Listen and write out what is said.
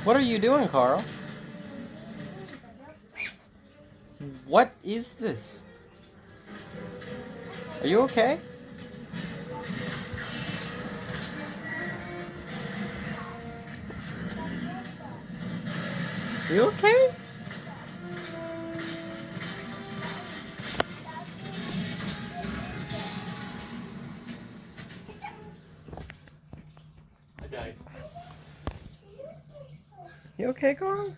What are you doing, Carl? What is this? Are you okay? Are you okay? I died. You okay, Carl?